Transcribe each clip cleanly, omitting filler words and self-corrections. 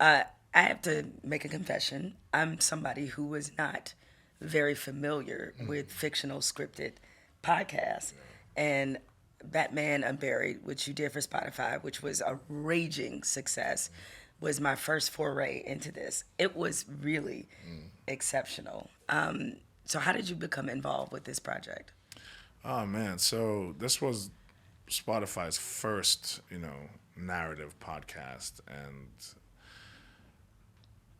I have to make a confession. I'm somebody who was not very familiar with fictional scripted podcasts. And Batman Unburied, which you did for Spotify, which was a raging success, was my first foray into this. It was really exceptional. So, how did you become involved with this project? Oh man, so this was Spotify's first, narrative podcast, and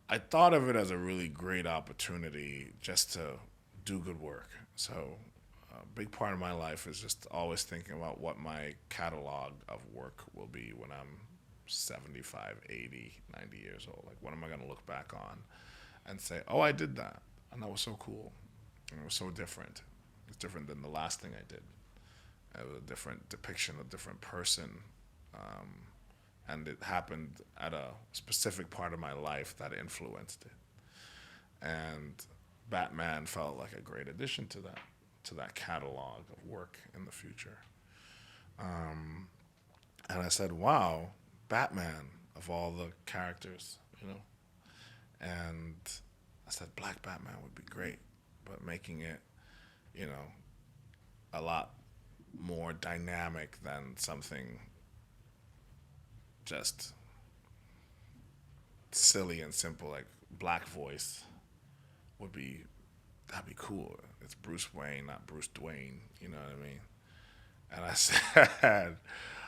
I thought of it as a really great opportunity just to do good work. So, a big part of my life is just always thinking about what my catalog of work will be when I'm 75, 80, 90 years old. Like, what am I going to look back on and say, oh, I did that? And that was so cool. And it was so different. It's different than the last thing I did. It was a different depiction, a different person. Um, and it happened at a specific part of my life that influenced it. And Batman felt like a great addition to that catalog of work in the future. And I said, "Wow, Batman of all the characters, you know." And I said, "Black Batman would be great, but making it, you know, a lot more dynamic than something just silly and simple like black voice would be that'd be cool. It's Bruce Wayne, not Bruce Dwayne. You know what I mean?" And I said,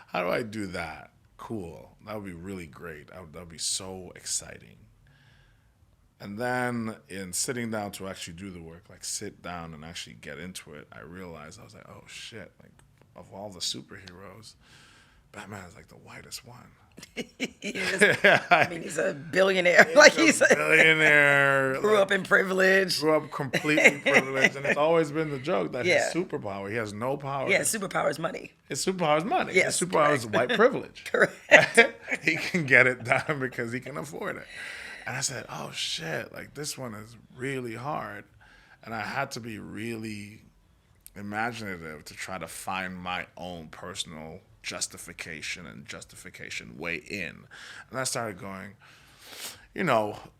"How do I do that? Cool. That would be really great. That would be so exciting." And then in sitting down to actually do the work, like sit down and actually get into it, I realized I was like, oh shit, like of all the superheroes, Batman is like the whitest one. He is. I mean, he's a billionaire. He's Like a he's billionaire. grew up Like in privilege. grew up completely privileged, and it's always been the joke that his Yeah. superpower, he has no power. Yeah, superpower is money. His superpower is money. His Yes, superpower is correct. white privilege. Correct. He can get it done because he can afford it. And I said, oh shit, like this one is really hard. And I had to be really imaginative to try to find my own personal justification and justification way in. And I started going,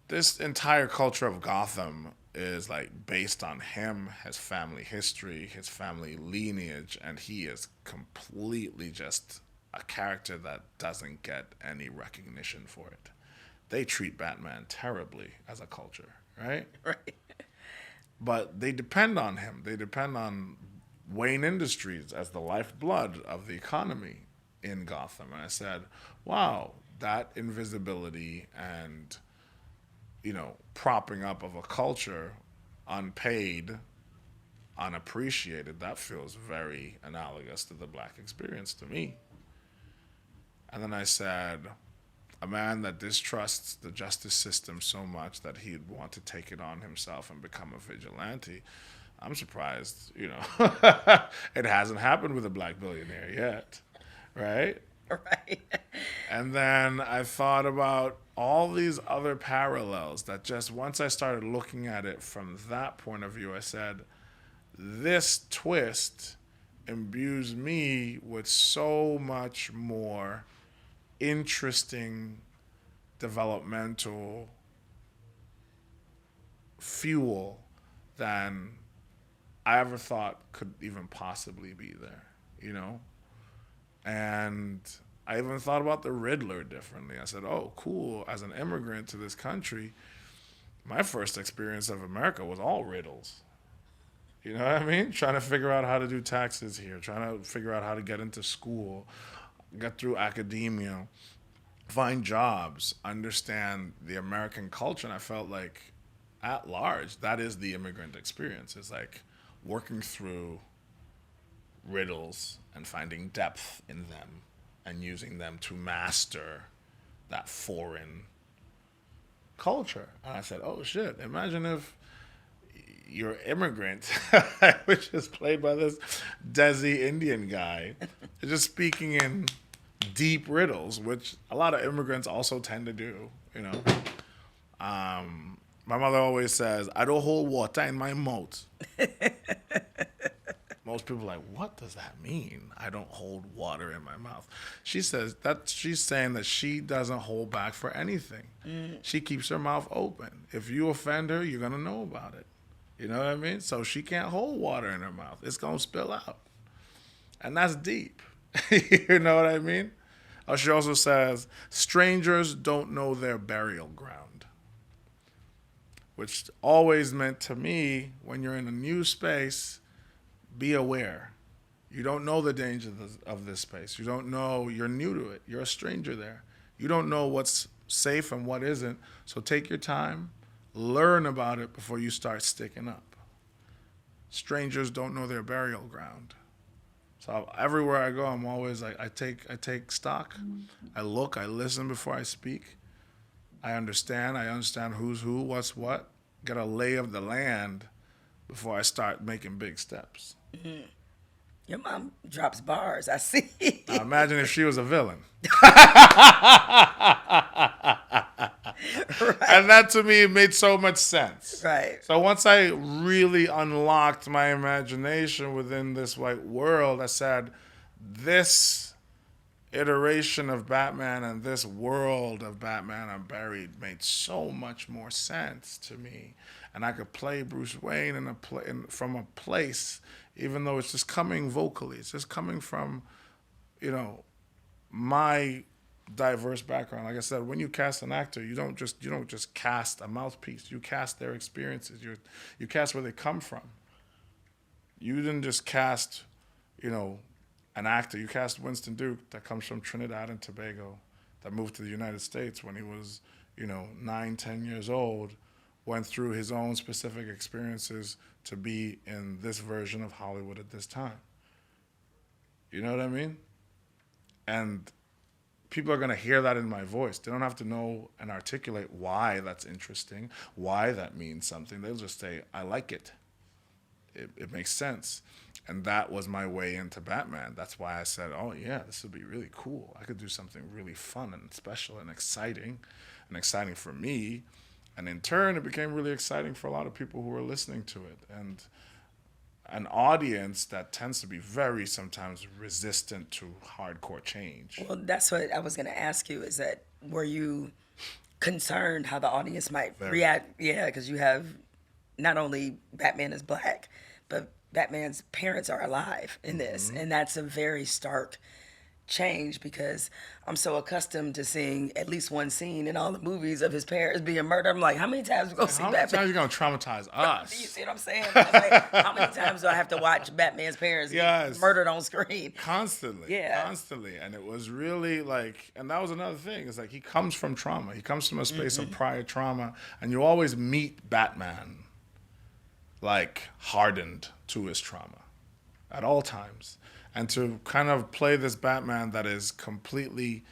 this entire culture of Gotham is like based on him, his family history, his family lineage, and he is completely just a character that doesn't get any recognition for it. They treat Batman terribly as a culture, right? Right. But they depend on him. They depend on Wayne Industries as the lifeblood of the economy in Gotham. And I said, wow, that invisibility and, propping up of a culture unpaid, unappreciated, that feels very analogous to the black experience to me. And then I said, a man that distrusts the justice system so much that he'd want to take it on himself and become a vigilante. I'm surprised, it hasn't happened with a black billionaire yet, right? Right. And then I thought about all these other parallels that just once I started looking at it from that point of view, I said, this twist imbues me with so much more interesting developmental fuel than I ever thought could even possibly be there, And I even thought about the Riddler differently. I said, oh, cool. As an immigrant to this country, my first experience of America was all riddles. You know what I mean? Trying to figure out how to do taxes here, trying to figure out how to get into school, get through academia, find jobs, understand the American culture. And I felt like, at large, that is the immigrant experience. It's like working through riddles and finding depth in them and using them to master that foreign culture. And I said, oh shit, imagine if your immigrant, which is played by this Desi Indian guy, is just speaking in deep riddles, which a lot of immigrants also tend to do. My mother always says, I don't hold water in my mouth. most people are like, what does that mean? I don't hold water in my mouth. She says that she's saying that she doesn't hold back for anything. She keeps her mouth open. If you offend her, you're going to know about it. You know what I mean? So she can't hold water in her mouth. It's going to spill out. And that's deep. You know what I mean? She also says, strangers don't know their burial ground. Which always meant to me, when you're in a new space, be aware. You don't know the dangers of this space. You don't know, you're new to it. You're a stranger there. You don't know what's safe and what isn't. So take your time, learn about it before you start sticking up. Strangers don't know their burial ground. So everywhere I go, I'm always like, I take stock. I look, I listen before I speak. I understand who's who, what's what. Get a lay of the land before I start making big steps. Mm-hmm. Your mom drops bars, I see. Now imagine if she was a villain. Right. And that to me made so much sense. Right. So once I really unlocked my imagination within this white world, I said, this iteration of Batman and this world of Batman Unburied made so much more sense to me. And I could play Bruce Wayne from a place, even though it's just coming vocally. It's just coming from, my diverse background. Like I said, when you cast an actor, you don't just cast a mouthpiece. You cast their experiences. You cast where they come from. You didn't just cast, an actor. You cast Winston Duke that comes from Trinidad and Tobago, that moved to the United States when he was, 9, 10 years old, went through his own specific experiences to be in this version of Hollywood at this time. You know what I mean? And people are going to hear that in my voice. They don't have to know and articulate why that's interesting, why that means something. They'll just say, I like it. It makes sense. And that was my way into Batman. That's why I said, oh, yeah, this would be really cool. I could do something really fun and special and exciting for me. And in turn, it became really exciting for a lot of people who were listening to it. And an audience that tends to be very sometimes resistant to hardcore change. Well, that's what I was going to ask you, is that were you concerned how the audience might react? Yeah, because you have not only Batman is black, but Batman's parents are alive in this. And that's a very stark change, because I'm so accustomed to seeing at least one scene in all the movies of his parents being murdered. I'm like, how many times are we going to see Batman? How many times are you going to traumatize us? Do you see what I'm saying? I'm like, how many times do I have to watch Batman's parents get murdered on screen? Constantly. Yeah. Constantly. And it was really like, and that was another thing. It's like he comes from trauma. He comes from a space of prior trauma. And you always meet Batman like hardened to his trauma at all times. And to kind of play this Batman that is completely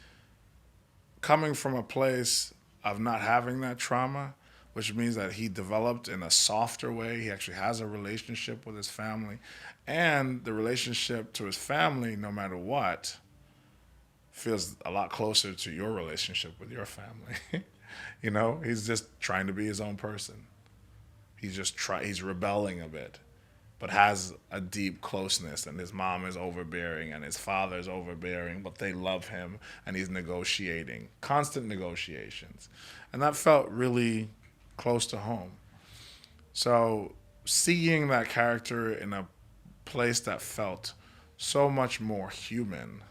coming from a place of not having that trauma, which means that he developed in a softer way. He actually has a relationship with his family. And the relationship to his family, no matter what, feels a lot closer to your relationship with your family. He's just trying to be his own person. He's rebelling a bit, but has a deep closeness, and his mom is overbearing and his father is overbearing, but they love him, and he's negotiating, constant negotiations. And that felt really close to home. So seeing that character in a place that felt so much more human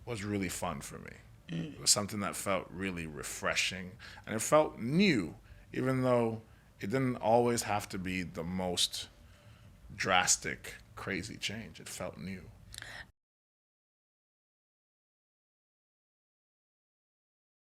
was really fun for me. It was something that felt really refreshing, and it felt new, even though it didn't always have to be the most drastic, crazy change. It felt new.